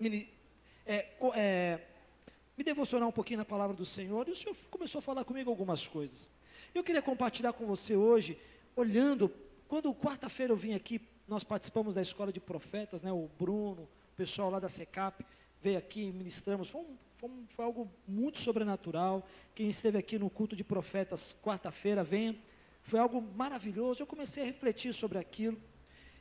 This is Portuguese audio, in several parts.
me devocionar um pouquinho na palavra do Senhor, e o Senhor começou a falar comigo algumas coisas. Eu queria compartilhar com você hoje, olhando, quando quarta-feira eu vim aqui, nós participamos da escola de profetas, né, o Bruno, o pessoal lá da SECAP, veio aqui, ministramos, foi algo muito sobrenatural. Quem esteve aqui no culto de profetas quarta-feira, venha, foi algo maravilhoso. Eu comecei a refletir sobre aquilo,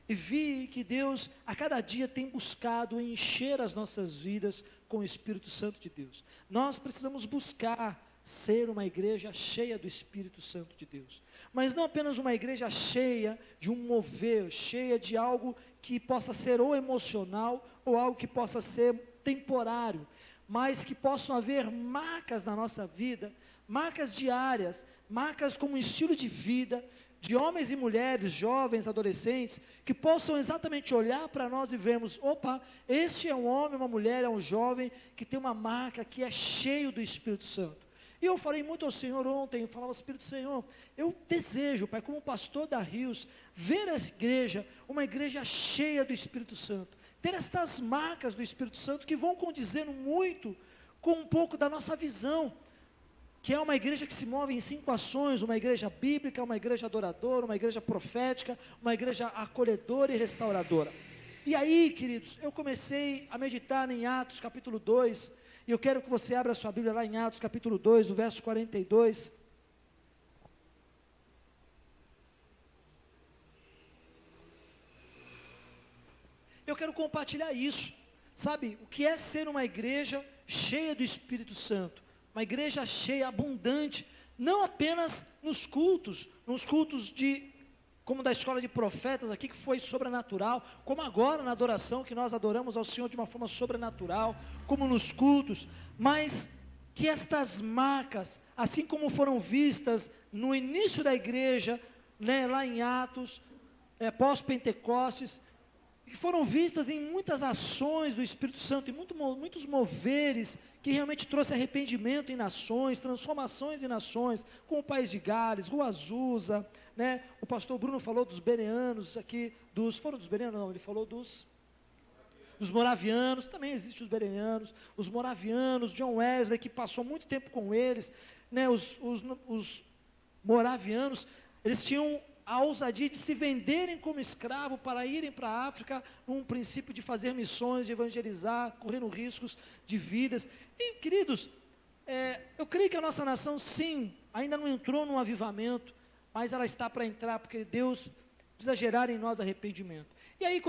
e vi que Deus, a cada dia, tem buscado encher as nossas vidas com o Espírito Santo de Deus. Nós precisamos buscar ser uma igreja cheia do Espírito Santo de Deus, mas não apenas uma igreja cheia de um mover, cheia de algo que possa ser ou emocional, ou algo que possa ser temporário, mas que possam haver marcas na nossa vida, marcas diárias, marcas como um estilo de vida, de homens e mulheres, jovens, adolescentes, que possam exatamente olhar para nós e vermos, opa, este é um homem, uma mulher, é um jovem, que tem uma marca, que é cheio do Espírito Santo. E eu falei muito ao Senhor ontem, eu falava, Espírito Senhor, eu desejo, Pai, como pastor da Rios, ver a igreja, uma igreja cheia do Espírito Santo, ter estas marcas do Espírito Santo, que vão condizendo muito com um pouco da nossa visão, que é uma igreja que se move em 5 ações, uma igreja bíblica, uma igreja adoradora, uma igreja profética, uma igreja acolhedora e restauradora. E aí, queridos, eu comecei a meditar em Atos capítulo 2, e eu quero que você abra a sua Bíblia lá em Atos capítulo 2, no verso 42. Eu quero compartilhar isso, sabe, o que é ser uma igreja cheia do Espírito Santo, uma igreja cheia, abundante, não apenas nos cultos como da escola de profetas aqui, que foi sobrenatural, como agora na adoração, que nós adoramos ao Senhor de uma forma sobrenatural, como nos cultos, mas que estas marcas, assim como foram vistas no início da igreja, né, lá em Atos, pós-Pentecostes, que foram vistas em muitas ações do Espírito Santo, em muitos moveres, que realmente trouxe arrependimento em nações, transformações em nações, como o País de Gales, Rua Azusa, né? O pastor Bruno falou dos bereanos aqui, foram dos bereanos? Não, ele falou dos moravianos, também existem os bereanos, os moravianos, John Wesley, que passou muito tempo com eles, né? Os moravianos, eles tinham a ousadia de se venderem como escravo para irem para a África, num princípio de fazer missões, de evangelizar, correndo riscos de vidas. E, queridos, eu creio que a nossa nação, sim, ainda não entrou num avivamento, mas ela está para entrar, porque Deus precisa gerar em nós arrependimento. E aí,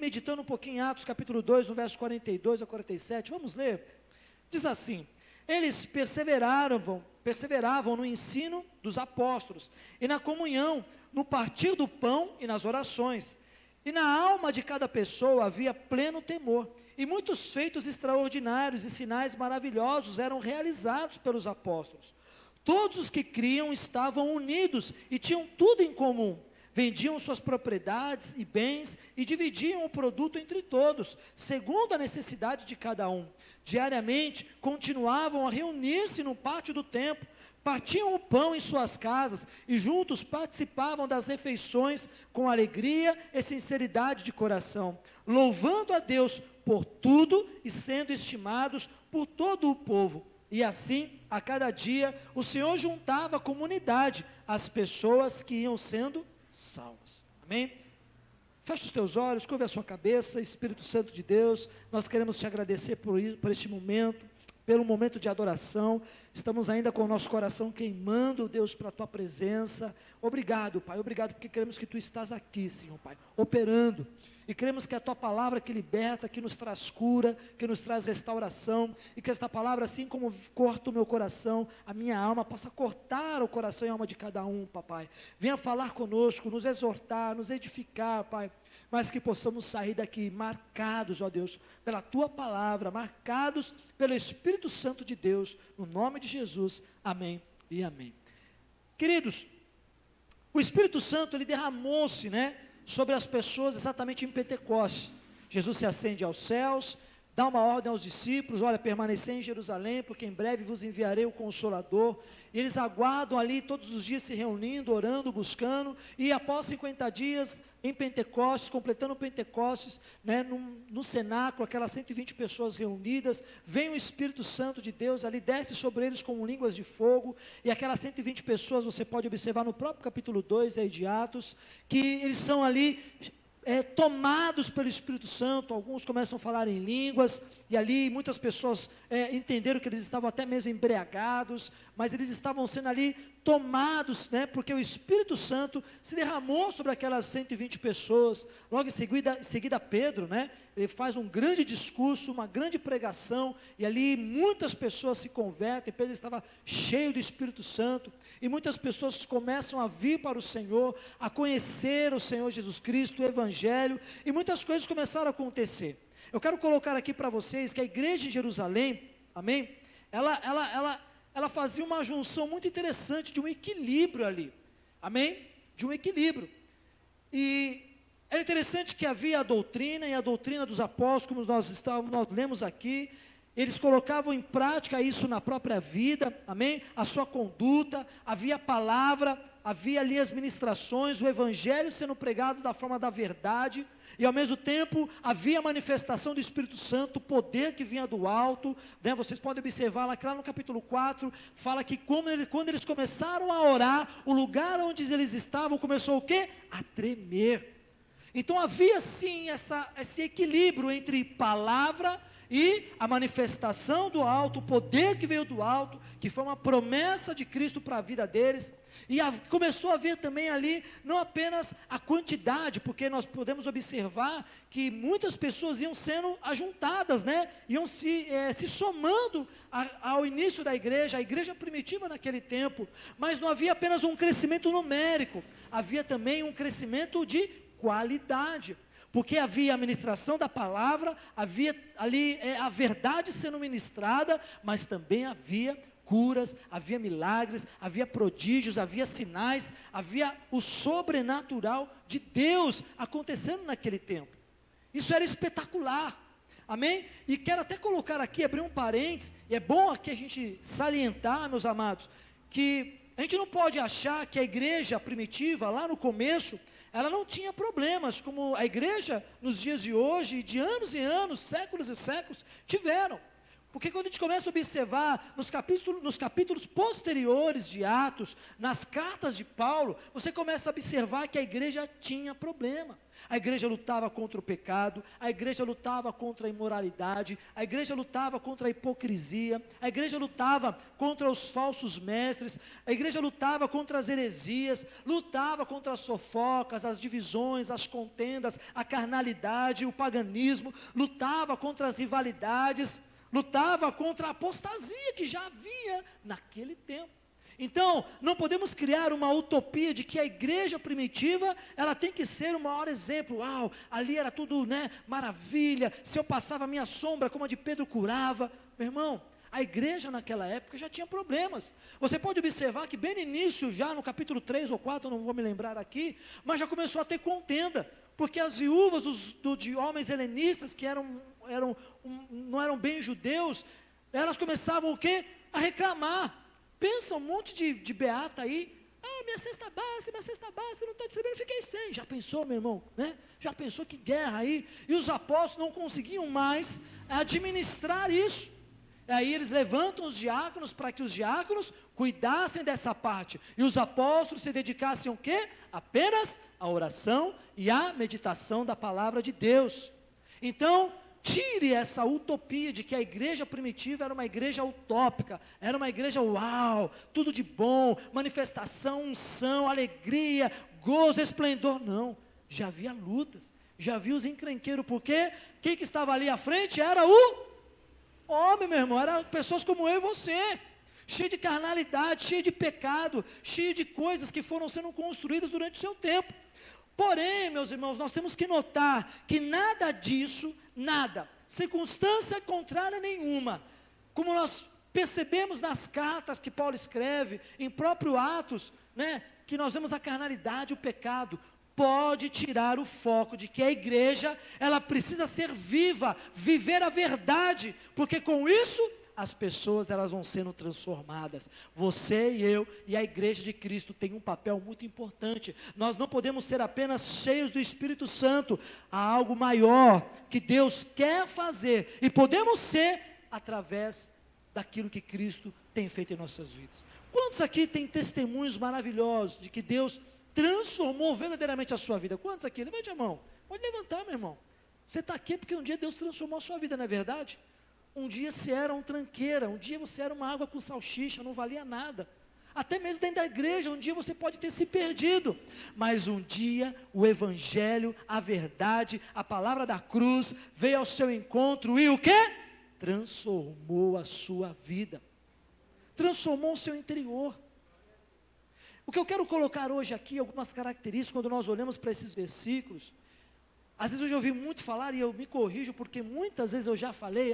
meditando um pouquinho em Atos capítulo 2, no verso 42 a 47, vamos ler? Diz assim: eles perseveravam no ensino dos apóstolos, e na comunhão, no partir do pão e nas orações, e na alma de cada pessoa havia pleno temor, e muitos feitos extraordinários e sinais maravilhosos eram realizados pelos apóstolos. Todos os que criam estavam unidos e tinham tudo em comum, vendiam suas propriedades e bens e dividiam o produto entre todos, segundo a necessidade de cada um. Diariamente continuavam a reunir-se no pátio do templo, partiam o pão em suas casas e juntos participavam das refeições com alegria e sinceridade de coração, louvando a Deus por tudo e sendo estimados por todo o povo. E assim, a cada dia, o Senhor juntava à comunidade as pessoas que iam sendo salvas. Amém? Feche os teus olhos, curva a sua cabeça. Espírito Santo de Deus, nós queremos te agradecer por este momento, pelo momento de adoração. Estamos ainda com o nosso coração queimando, Deus, para a tua presença. Obrigado, Pai, obrigado, porque queremos que tu estás aqui, Senhor, Pai, operando. E queremos que a tua palavra que liberta, que nos traz cura, que nos traz restauração, e que esta palavra, assim como corta o meu coração, a minha alma, possa cortar o coração e a alma de cada um, Papai. Venha falar conosco, nos exortar, nos edificar, Pai, mas que possamos sair daqui marcados, ó Deus, pela tua palavra, marcados pelo Espírito Santo de Deus, no nome de Jesus, amém e amém. Queridos, o Espírito Santo, ele derramou-se, né, sobre as pessoas exatamente em Pentecostes. Jesus se ascende aos céus, dá uma ordem aos discípulos: olha, permanecei em Jerusalém, porque em breve vos enviarei o Consolador. E eles aguardam ali todos os dias, se reunindo, orando, buscando, e após 50 dias, em Pentecostes, completando Pentecostes, né, no cenáculo, aquelas 120 pessoas reunidas, vem o Espírito Santo de Deus, ali desce sobre eles como línguas de fogo, e aquelas 120 pessoas, você pode observar no próprio capítulo 2 aí de Atos, que eles são ali tomados pelo Espírito Santo, alguns começam a falar em línguas, e ali muitas pessoas entenderam que eles estavam até mesmo embriagados, mas eles estavam sendo ali tomados, né, porque o Espírito Santo se derramou sobre aquelas 120 pessoas. Logo em seguida Pedro, né, ele faz um grande discurso, uma grande pregação, e ali muitas pessoas se convertem. Pedro estava cheio do Espírito Santo, e muitas pessoas começam a vir para o Senhor, a conhecer o Senhor Jesus Cristo, o Evangelho, e muitas coisas começaram a acontecer. Eu quero colocar aqui para vocês que a igreja em Jerusalém, amém, ela fazia uma junção muito interessante de um equilíbrio ali, amém, de um equilíbrio, e era interessante que havia a doutrina, e a doutrina dos apóstolos, como nós lemos aqui, eles colocavam em prática isso na própria vida, amém, a sua conduta, havia a palavra, havia ali as ministrações, o evangelho sendo pregado da forma da verdade, e ao mesmo tempo havia a manifestação do Espírito Santo, o poder que vinha do alto, né? Vocês podem observar lá no capítulo 4, fala que quando eles começaram a orar, o lugar onde eles estavam começou o quê? A tremer. Então havia sim esse equilíbrio entre palavra e a manifestação do alto, o poder que veio do alto, que foi uma promessa de Cristo para a vida deles, e começou a haver também ali, não apenas a quantidade, porque nós podemos observar que muitas pessoas iam sendo ajuntadas, né, iam se somando ao início da igreja, a igreja primitiva naquele tempo, mas não havia apenas um crescimento numérico, havia também um crescimento de qualidade, porque havia a ministração da palavra, havia ali a verdade sendo ministrada, mas também havia curas, havia milagres, havia prodígios, havia sinais, havia o sobrenatural de Deus acontecendo naquele tempo. Isso era espetacular, amém? E quero até colocar aqui, abrir um parênteses, e é bom aqui a gente salientar, meus amados, que a gente não pode achar que a igreja primitiva, lá no começo, ela não tinha problemas, como a igreja nos dias de hoje, de anos e anos, séculos e séculos, tiveram. Porque quando a gente começa a observar nos capítulos posteriores de Atos, nas cartas de Paulo, você começa a observar que a igreja tinha problema. A igreja lutava contra o pecado, a igreja lutava contra a imoralidade, a igreja lutava contra a hipocrisia, a igreja lutava contra os falsos mestres, a igreja lutava contra as heresias, lutava contra as fofocas, as divisões, as contendas, a carnalidade, o paganismo, lutava contra as rivalidades, lutava contra a apostasia que já havia naquele tempo. Então, não podemos criar uma utopia de que a igreja primitiva, ela tem que ser o maior exemplo. Uau, ali era tudo, né, maravilha, se eu passava a minha sombra, como a de Pedro curava. Meu irmão, a igreja naquela época já tinha problemas. Você pode observar que bem no início, já no capítulo 3 ou 4, não vou me lembrar aqui, mas já começou a ter contenda, porque as viúvas de homens helenistas, que não eram bem judeus, elas começavam o quê? A reclamar. Pensa um monte de beata aí, minha cesta básica, não está distribuindo, fiquei sem. Já pensou, meu irmão, né? Já pensou que guerra aí? E os apóstolos não conseguiam mais administrar isso. Aí eles levantam os diáconos para que os diáconos cuidassem dessa parte. E os apóstolos se dedicassem ao quê? Apenas à oração e à meditação da palavra de Deus. Então, tire essa utopia de que a igreja primitiva era uma igreja utópica, era uma igreja uau, tudo de bom, manifestação, unção, alegria, gozo, esplendor. Não, já havia lutas, já havia os encrenqueiros, porque quem que estava ali à frente era o homem, meu irmão, eram pessoas como eu e você, cheio de carnalidade, cheio de pecado, cheio de coisas que foram sendo construídas durante o seu tempo. Porém, meus irmãos, nós temos que notar que nada disso, nada, circunstância contrária nenhuma, como nós percebemos nas cartas que Paulo escreve, em próprio Atos, né, que nós vemos a carnalidade, o pecado, pode tirar o foco de que a igreja, ela precisa ser viva, viver a verdade, porque com isso as pessoas elas vão sendo transformadas. Você e eu e a igreja de Cristo tem um papel muito importante. Nós não podemos ser apenas cheios do Espírito Santo. Há algo maior que Deus quer fazer e podemos ser através daquilo que Cristo tem feito em nossas vidas. Quantos aqui têm testemunhos maravilhosos de que Deus transformou verdadeiramente a sua vida? Quantos aqui? Levante a mão. Pode levantar, meu irmão. Você está aqui porque um dia Deus transformou a sua vida, não é verdade? Um dia você era um tranqueira, um dia você era uma água com salsicha, não valia nada. Até mesmo dentro da igreja, um dia você pode ter se perdido. Mas um dia o Evangelho, a verdade, a palavra da cruz veio ao seu encontro e o quê? Transformou a sua vida. Transformou o seu interior. O que eu quero colocar hoje aqui, algumas características, quando nós olhamos para esses versículos. Às vezes eu já ouvi muito falar, e eu me corrijo, porque muitas vezes eu já falei,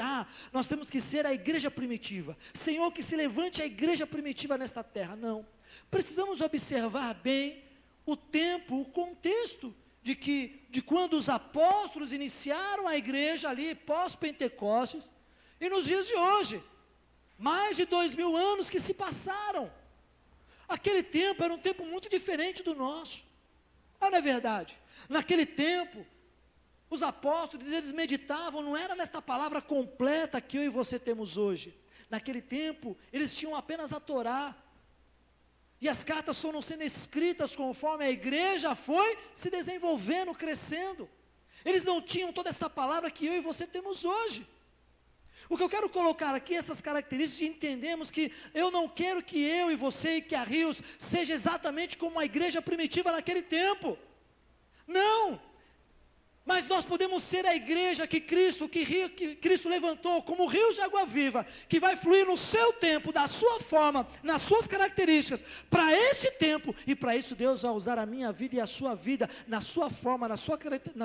nós temos que ser a igreja primitiva. Senhor, que se levante a igreja primitiva nesta terra. Não. Precisamos observar bem o tempo, o contexto, de quando os apóstolos iniciaram a igreja ali, pós-Pentecostes, e nos dias de hoje. Mais de 2000 anos que se passaram. Aquele tempo era um tempo muito diferente do nosso. Não é verdade? Naquele tempo, os apóstolos, eles meditavam, não era nesta palavra completa que eu e você temos hoje. Naquele tempo, eles tinham apenas a Torá. E as cartas foram sendo escritas conforme a igreja foi se desenvolvendo, crescendo. Eles não tinham toda essa palavra que eu e você temos hoje. O que eu quero colocar aqui, essas características, de entendermos que eu não quero que eu e você e que a Rios seja exatamente como a igreja primitiva naquele tempo. Não! Mas nós podemos ser a igreja que Cristo levantou como rio de água viva, que vai fluir no seu tempo, da sua forma, nas suas características, para esse tempo, e para isso Deus vai usar a minha vida e a sua vida, na sua forma, na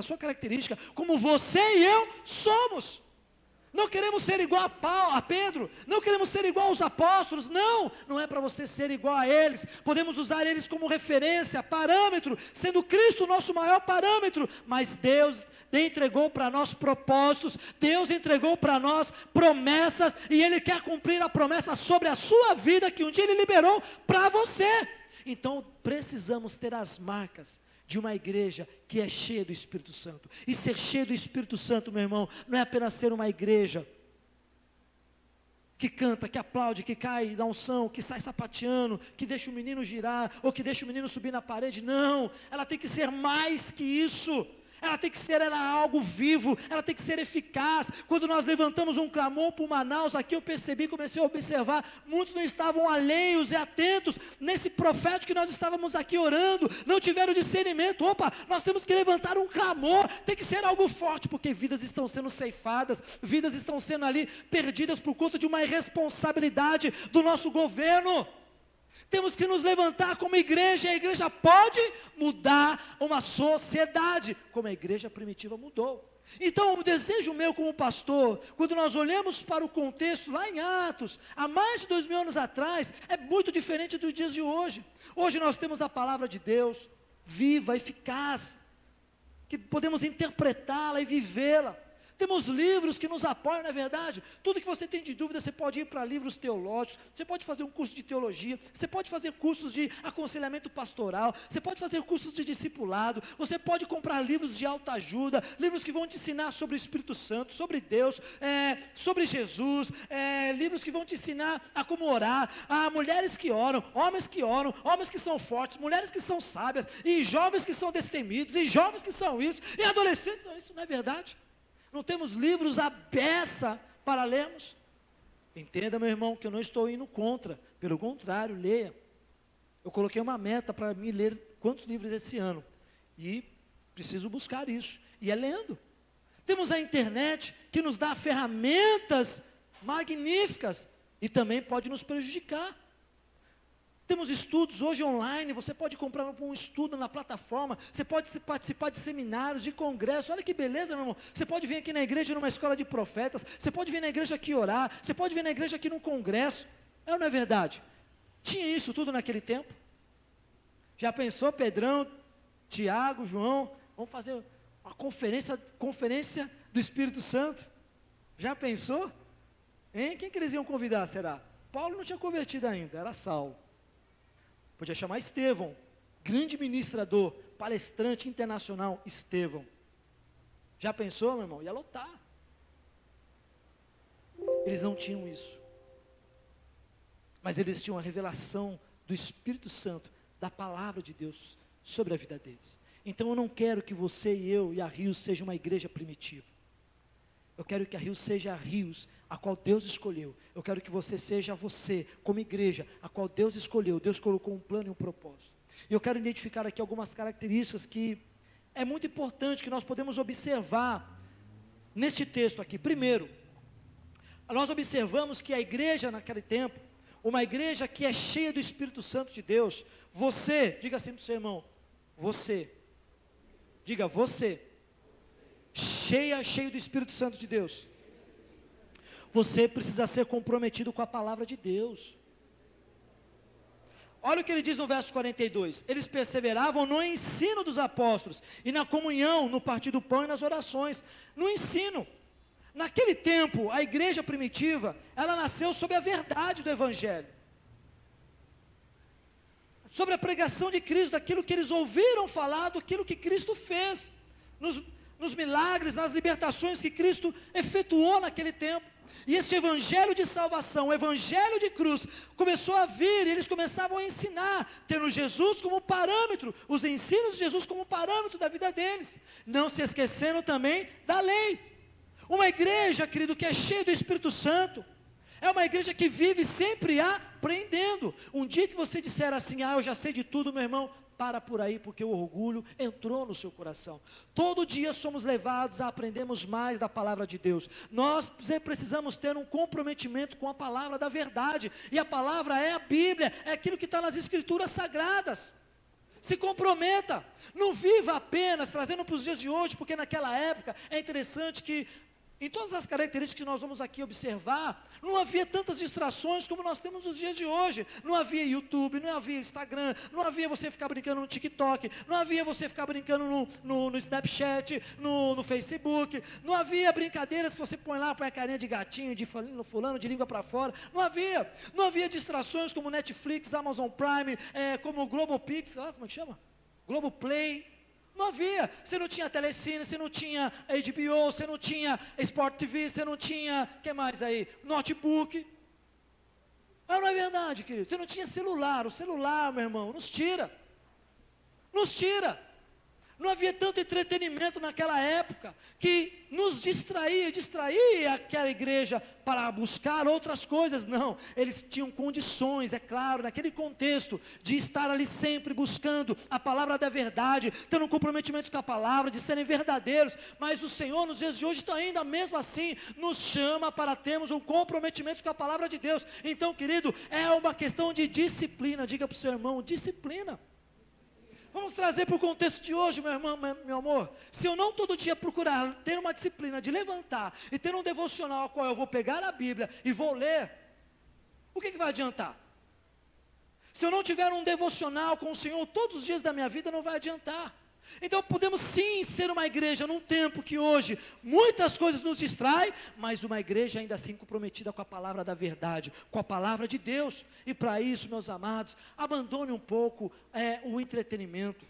sua característica, como você e eu somos. Não queremos ser igual a Pedro, não queremos ser igual aos apóstolos, não é para você ser igual a eles, podemos usar eles como referência, parâmetro, sendo Cristo o nosso maior parâmetro, mas Deus entregou para nós propósitos, Deus entregou para nós promessas, e Ele quer cumprir a promessa sobre a sua vida, que um dia Ele liberou para você. Então precisamos ter as marcas de uma igreja que é cheia do Espírito Santo. E ser cheio do Espírito Santo, meu irmão, não é apenas ser uma igreja que canta, que aplaude, que cai da unção, que sai sapateando, que deixa o menino girar, ou que deixa o menino subir na parede. Não, ela tem que ser mais que isso. Ela tem que ser algo vivo, ela tem que ser eficaz. Quando nós levantamos um clamor por Manaus, aqui eu comecei a observar, muitos não estavam alheios e atentos nesse profético que nós estávamos aqui orando, não tiveram discernimento. Nós temos que levantar um clamor, tem que ser algo forte, porque vidas estão sendo ceifadas, vidas estão sendo ali perdidas por conta de uma irresponsabilidade do nosso governo. Temos que nos levantar como igreja, e a igreja pode mudar uma sociedade, como a igreja primitiva mudou. Então o desejo meu como pastor, quando nós olhamos para o contexto lá em Atos, há mais de 2000 anos atrás, é muito diferente dos dias de hoje. Hoje nós temos a palavra de Deus, viva, eficaz, que podemos interpretá-la e vivê-la. Temos livros que nos apoiam, não é verdade? Tudo que você tem de dúvida, você pode ir para livros teológicos, você pode fazer um curso de teologia, você pode fazer cursos de aconselhamento pastoral, você pode fazer cursos de discipulado, você pode comprar livros de autoajuda, livros que vão te ensinar sobre o Espírito Santo, sobre Deus, sobre Jesus, livros que vão te ensinar a como orar, a mulheres que oram, homens que são fortes, mulheres que são sábias, e jovens que são destemidos, e jovens que são isso, e adolescentes, isso não é verdade? Não temos livros à beça para lermos? Entenda, meu irmão, que eu não estou indo contra, pelo contrário, leia. Eu coloquei uma meta para mim ler quantos livros esse ano, e preciso buscar isso, e é lendo. Temos a internet, que nos dá ferramentas magníficas, e também pode nos prejudicar. Temos estudos hoje online, você pode comprar um estudo na plataforma, você pode participar de seminários, de congressos, olha que beleza, meu irmão. Você pode vir aqui na igreja numa escola de profetas, você pode vir na igreja aqui orar, você pode vir na igreja aqui num congresso, ou não é verdade? Tinha isso tudo naquele tempo? Já pensou, Pedrão, Tiago, João, vamos fazer uma conferência do Espírito Santo? Já pensou? Hein? Quem que eles iam convidar, será? Paulo não tinha convertido ainda, era Saulo. Podia chamar Estevão, grande ministrador, palestrante internacional, Estevão. Já pensou, meu irmão? Ia lotar. Eles não tinham isso. Mas eles tinham a revelação do Espírito Santo, da palavra de Deus sobre a vida deles. Então eu não quero que você e eu e a Rios seja uma igreja primitiva. Eu quero que a Rios seja a Rios, a qual Deus escolheu. Eu quero que você seja você, como igreja, a qual Deus escolheu. Deus colocou um plano e um propósito. E eu quero identificar aqui algumas características que é muito importante que nós podemos observar neste texto aqui. Primeiro, nós observamos que a igreja naquele tempo, uma igreja que é cheia do Espírito Santo de Deus, você, diga assim para o seu irmão, você, diga você, cheio do Espírito Santo de Deus, você precisa ser comprometido com a palavra de Deus. Olha o que ele diz no verso 42, eles perseveravam no ensino dos apóstolos, e na comunhão, no partir do pão e nas orações, no ensino. Naquele tempo, a igreja primitiva, ela nasceu sob a verdade do Evangelho, sobre a pregação de Cristo, daquilo que eles ouviram falar, daquilo que Cristo fez, nos milagres, nas libertações que Cristo efetuou naquele tempo. E esse evangelho de salvação, o evangelho de cruz, começou a vir, e eles começavam a ensinar, tendo Jesus como parâmetro, os ensinos de Jesus como parâmetro da vida deles, não se esquecendo também da lei. Uma igreja, querido, que é cheia do Espírito Santo, é uma igreja que vive sempre aprendendo. Um dia que você disser assim, eu já sei de tudo, meu irmão, para por aí, porque o orgulho entrou no seu coração. Todo dia somos levados a aprendermos mais da palavra de Deus. Nós precisamos ter um comprometimento com a palavra da verdade, e a palavra é a Bíblia, é aquilo que está nas Escrituras Sagradas. Se comprometa, não viva apenas trazendo para os dias de hoje, porque naquela época é interessante que em todas as características que nós vamos aqui observar, não havia tantas distrações como nós temos nos dias de hoje. Não havia YouTube, não havia Instagram, não havia você ficar brincando no TikTok, não havia você ficar brincando no Snapchat, no Facebook, não havia brincadeiras que você põe lá, põe a carinha de gatinho, de fulano, de língua para fora, não havia distrações como Netflix, Amazon Prime, como Globopix, como é que chama? Globoplay. Não havia, você não tinha Telecine, você não tinha HBO, você não tinha Sport TV, você não tinha, o que mais aí? Notebook. Mas não é verdade, querido, você não tinha celular, o celular, meu irmão, nos tira. Não havia tanto entretenimento naquela época, que nos distraía aquela igreja para buscar outras coisas. Não, eles tinham condições, é claro, naquele contexto, de estar ali sempre buscando a palavra da verdade, tendo um comprometimento com a palavra, de serem verdadeiros. Mas o Senhor nos dias de hoje ainda mesmo assim nos chama para termos um comprometimento com a palavra de Deus. Então, querido, é uma questão de disciplina. Diga para o seu irmão, disciplina. Vamos trazer para o contexto de hoje, meu irmão, meu amor. Se eu não todo dia procurar ter uma disciplina de levantar e ter um devocional ao qual eu vou pegar a Bíblia e vou ler, o que vai adiantar? Se eu não tiver um devocional com o Senhor todos os dias da minha vida, não vai adiantar. Então podemos sim ser uma igreja num tempo que hoje muitas coisas nos distraem, mas uma igreja ainda assim comprometida com a palavra da verdade, com a palavra de Deus. E para isso, meus amados, abandone um pouco o entretenimento.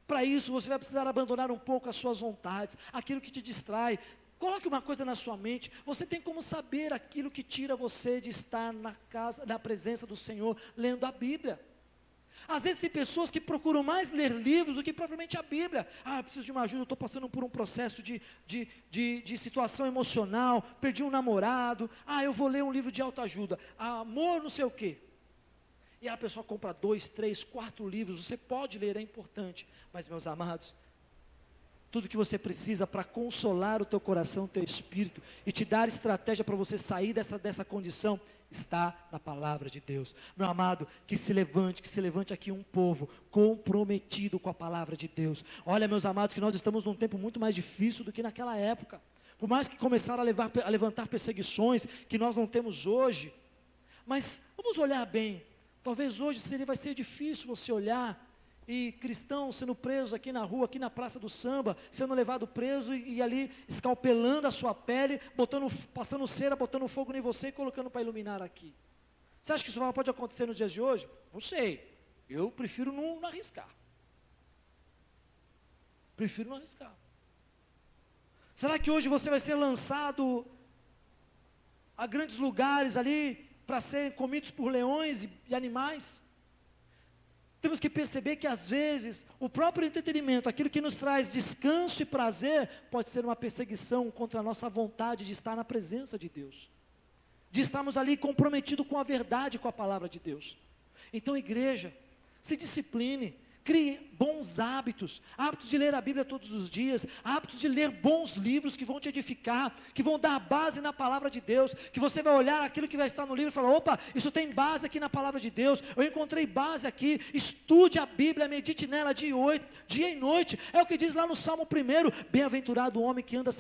Para isso você vai precisar abandonar um pouco as suas vontades, aquilo que te distrai. Coloque uma coisa na sua mente, você tem como saber aquilo que tira você de estar na presença do Senhor, lendo a Bíblia. Às vezes tem pessoas que procuram mais ler livros do que propriamente a Bíblia. Eu preciso de uma ajuda, eu estou passando por um processo de situação emocional, perdi um namorado, eu vou ler um livro de autoajuda, amor não sei o quê. E a pessoa compra 2, 3, 4 livros, você pode ler, é importante. Mas, meus amados, tudo que você precisa para consolar o teu coração, o teu espírito, e te dar estratégia para você sair dessa condição, está na palavra de Deus. Meu amado, que se levante aqui um povo comprometido com a palavra de Deus. Olha, meus amados, que nós estamos num tempo muito mais difícil do que naquela época. Por mais que começaram a levantar perseguições que nós não temos hoje, mas vamos olhar bem. Talvez hoje vai ser difícil você olhar e cristãos sendo presos aqui na rua, aqui na Praça do Samba, sendo levado preso e ali escalpelando a sua pele, passando cera, botando fogo em você e colocando para iluminar aqui. Você acha que isso pode acontecer nos dias de hoje? Não sei, eu prefiro não arriscar. Prefiro não arriscar. Será que hoje você vai ser lançado a grandes lugares ali, para serem comidos por leões e animais? Temos que perceber que às vezes, o próprio entretenimento, aquilo que nos traz descanso e prazer, pode ser uma perseguição contra a nossa vontade de estar na presença de Deus. De estarmos ali comprometidos com a verdade, com a palavra de Deus. Então, igreja, se discipline, crie bons hábitos, hábitos de ler a Bíblia todos os dias, hábitos de ler bons livros que vão te edificar, que vão dar base na palavra de Deus, que você vai olhar aquilo que vai estar no livro e falar, opa, isso tem base aqui na palavra de Deus, eu encontrei base aqui, estude a Bíblia, medite nela dia e noite, é o que diz lá no Salmo 1, bem-aventurado o homem que anda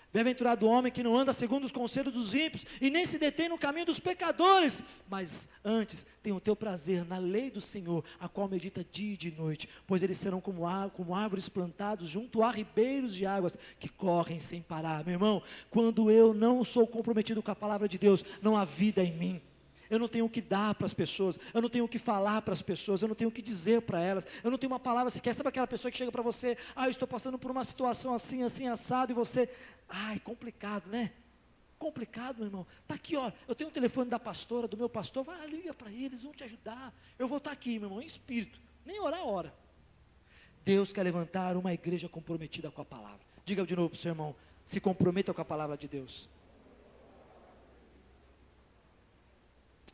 bem-aventurado o homem que não anda segundo os conselhos dos ímpios, e nem se detém no caminho dos pecadores, mas antes tem o teu prazer na lei do Senhor, a qual medita dia e de noite, pois eles serão como árvores plantados junto a ribeiros de águas, que correm sem parar. Meu irmão, quando eu não sou comprometido com a palavra de Deus, não há vida em mim. Eu não tenho o que dar para as pessoas, eu não tenho o que falar para as pessoas, eu não tenho o que dizer para elas, eu não tenho uma palavra sequer. Sabe aquela pessoa que chega para você, eu estou passando por uma situação assim, assim, assado, e você, complicado, né? Complicado, meu irmão. Está aqui, ó, eu tenho o telefone da pastora, do meu pastor, vai, liga para eles, vão te ajudar. Eu vou estar aqui, meu irmão, em espírito, nem orar a hora. Deus quer levantar uma igreja comprometida com a palavra. Diga de novo para o seu irmão, se comprometa com a palavra de Deus.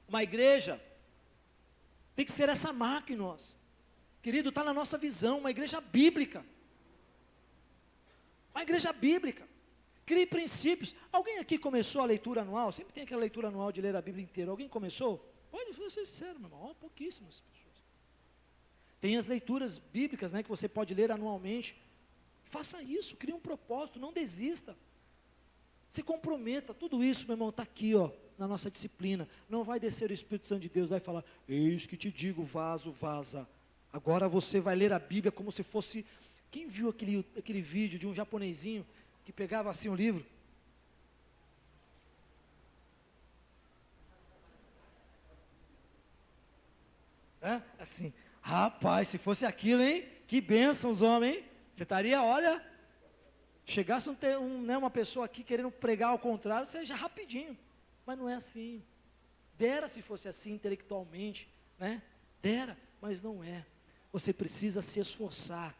Uma igreja tem que ser essa marca em nós. Querido, está na nossa visão, uma igreja bíblica. Uma igreja bíblica. Crie princípios. Alguém aqui começou a leitura anual? Sempre tem aquela leitura anual de ler a Bíblia inteira. Alguém começou? Pode ser sincero, meu irmão. Pouquíssimas pessoas. Tem as leituras bíblicas, né, que você pode ler anualmente. Faça isso, crie um propósito, não desista. Se comprometa, tudo isso, meu irmão, está aqui, ó, na nossa disciplina. Não vai descer o Espírito Santo de Deus, vai falar, eis que te digo, vaza. Agora você vai ler a Bíblia como se fosse... Quem viu aquele vídeo de um japonesinho que pegava assim o livro? Assim, rapaz, se fosse aquilo, hein? Que bênção os homens, hein? Você estaria, olha... Chegasse uma pessoa aqui querendo pregar ao contrário, você já rapidinho. Mas não é assim. Dera se fosse assim intelectualmente, né? Dera, mas não é. Você precisa se esforçar.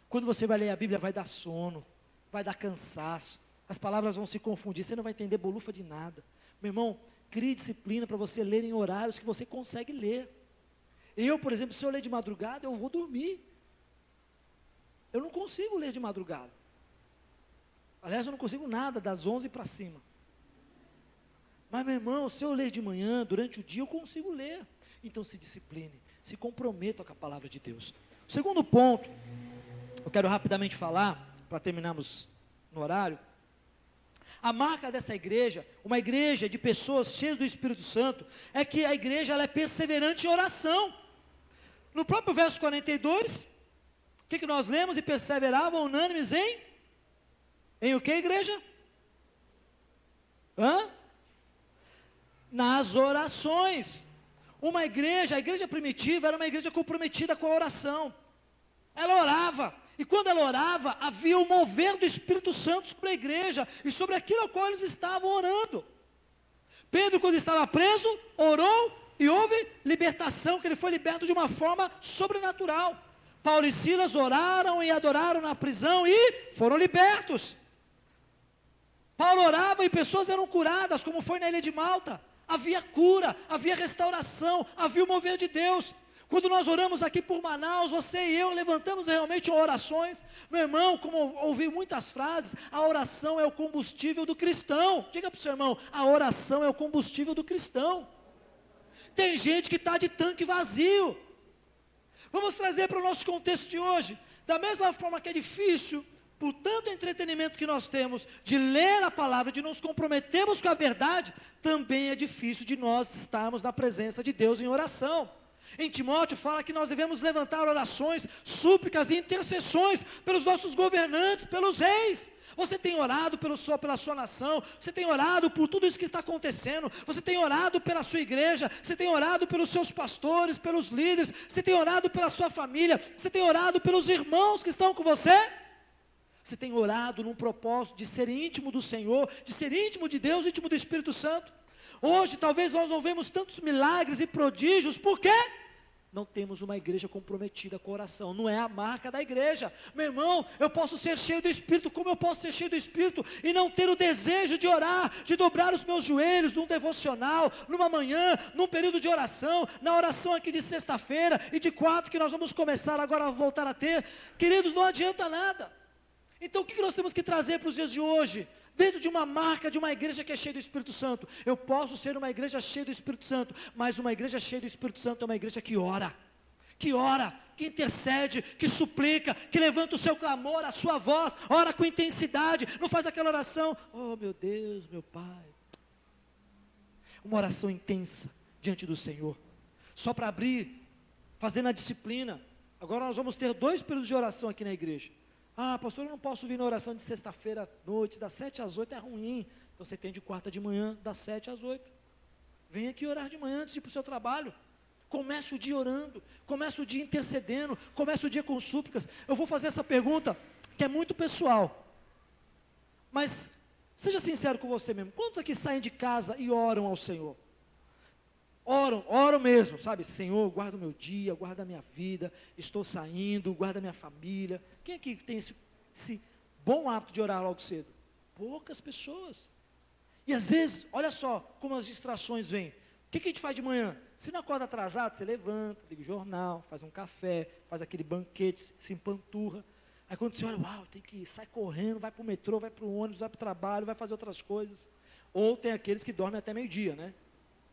Quando você vai ler a Bíblia, vai dar sono, vai dar cansaço, as palavras vão se confundir, você não vai entender bolufa de nada. Meu irmão, crie disciplina para você ler em horários que você consegue ler. Eu, por exemplo, se eu ler de madrugada, eu vou dormir. Eu não consigo ler de madrugada. Aliás, eu não consigo nada das 11 para cima. Mas, meu irmão, se eu ler de manhã, durante o dia, eu consigo ler. Então, se discipline, se comprometa com a palavra de Deus. O segundo ponto, eu quero rapidamente falar, para terminarmos no horário. A marca dessa igreja, uma igreja de pessoas cheias do Espírito Santo, é que a igreja ela é perseverante em oração. No próprio verso 42, o que nós lemos? E perseveravam unânimes em o que, igreja? Nas orações. A igreja primitiva era uma igreja comprometida com a oração. Ela orava, e quando ela orava, havia o mover do Espírito Santo sobre a igreja, e sobre aquilo ao qual eles estavam orando. Pedro, quando estava preso, orou, e houve libertação, que ele foi liberto de uma forma sobrenatural. Paulo e Silas oraram e adoraram na prisão, e foram libertos. Paulo orava e pessoas eram curadas, como foi na ilha de Malta. Havia cura, havia restauração, havia o mover de Deus. Quando nós oramos aqui por Manaus, você e eu levantamos realmente orações. Meu irmão, como ouvi muitas frases, a oração é o combustível do cristão. Diga para o seu irmão, a oração é o combustível do cristão. Tem gente que está de tanque vazio. Vamos trazer para o nosso contexto de hoje. Da mesma forma que é difícil, por tanto entretenimento que nós temos, de ler a palavra, de nos comprometermos com a verdade, também é difícil de nós estarmos na presença de Deus em oração. Em Timóteo fala que nós devemos levantar orações, súplicas e intercessões pelos nossos governantes, pelos reis. Você tem orado pela sua nação, você tem orado por tudo isso que está acontecendo, você tem orado pela sua igreja, você tem orado pelos seus pastores, pelos líderes, você tem orado pela sua família, você tem orado pelos irmãos que estão com você? Você tem orado num propósito de ser íntimo do Senhor, de ser íntimo de Deus, íntimo do Espírito Santo? Hoje talvez nós não vemos tantos milagres e prodígios, por quê? Não temos uma igreja comprometida com a oração, não é a marca da igreja. Meu irmão, eu posso ser cheio do Espírito, como eu posso ser cheio do Espírito e não ter o desejo de orar, de dobrar os meus joelhos num devocional, numa manhã, num período de oração, na oração aqui de sexta-feira e de quarta que nós vamos começar agora a voltar a ter. Queridos, não adianta nada. Então o que nós temos que trazer para os dias de hoje? Dentro de uma marca de uma igreja que é cheia do Espírito Santo. Eu posso ser uma igreja cheia do Espírito Santo, mas uma igreja cheia do Espírito Santo é uma igreja que ora, que intercede, que suplica, que levanta o seu clamor, a sua voz, ora com intensidade, não faz aquela oração, oh meu Deus, meu Pai. Uma oração intensa diante do Senhor, só para abrir, fazendo a disciplina. Agora nós vamos ter 2 períodos de oração aqui na igreja. Ah, pastor, eu não posso vir na oração de sexta-feira à noite, das 7 às 8 é ruim. Então você tem de quarta de manhã, das 7 às 8. Vem aqui orar de manhã antes de ir para o seu trabalho. Comece o dia orando, comece o dia intercedendo, comece o dia com súplicas. Eu vou fazer essa pergunta, que é muito pessoal. Mas, seja sincero com você mesmo. Quantos aqui saem de casa e oram ao Senhor? Oram mesmo, sabe? Senhor, guarda o meu dia, guarda a minha vida, estou saindo, guarda a minha família. Quem aqui tem esse bom hábito de orar logo cedo? Poucas pessoas. E às vezes, olha só como as distrações vêm. O que a gente faz de manhã? Se não acorda atrasado, você levanta, liga o jornal, faz um café, faz aquele banquete, se empanturra. Aí quando você olha, uau, tem que ir, sai correndo, vai para o metrô, vai para o ônibus, vai para o trabalho, vai fazer outras coisas. Ou tem aqueles que dormem até meio-dia, né?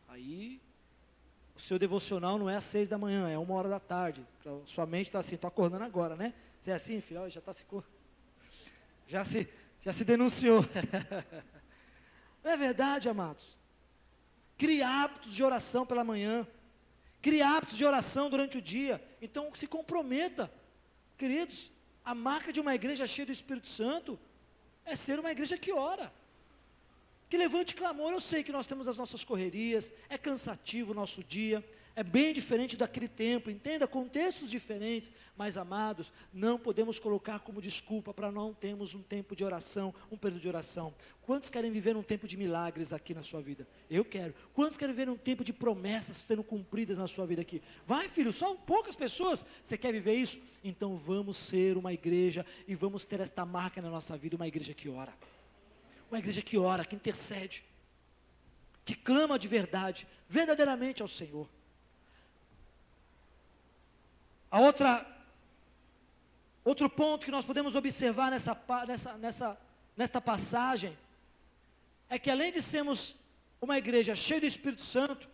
Aí o seu devocional não é às 6 da manhã, é 1 hora da tarde. Sua mente está assim, estou acordando agora, né? Você é assim, filho? Já está já se denunciou. Não é verdade, amados? Crie hábitos de oração pela manhã. Crie hábitos de oração durante o dia. Então se comprometa. Queridos, a marca de uma igreja cheia do Espírito Santo é ser uma igreja que ora. Que levante clamor. Eu sei que nós temos as nossas correrias, é cansativo o nosso dia, é bem diferente daquele tempo, entenda, contextos diferentes, mas amados, não podemos colocar como desculpa para não termos um tempo de oração, um período de oração. Quantos querem viver um tempo de milagres aqui na sua vida? Eu quero. Quantos querem viver um tempo de promessas sendo cumpridas na sua vida aqui? Vai, filho, são poucas pessoas. Você quer viver isso? Então vamos ser uma igreja e vamos ter esta marca na nossa vida, uma igreja que ora. Uma igreja que ora, que intercede, que clama de verdade, verdadeiramente ao Senhor. Outro ponto que nós podemos observar nesta passagem, é que além de sermos uma igreja cheia do Espírito Santo,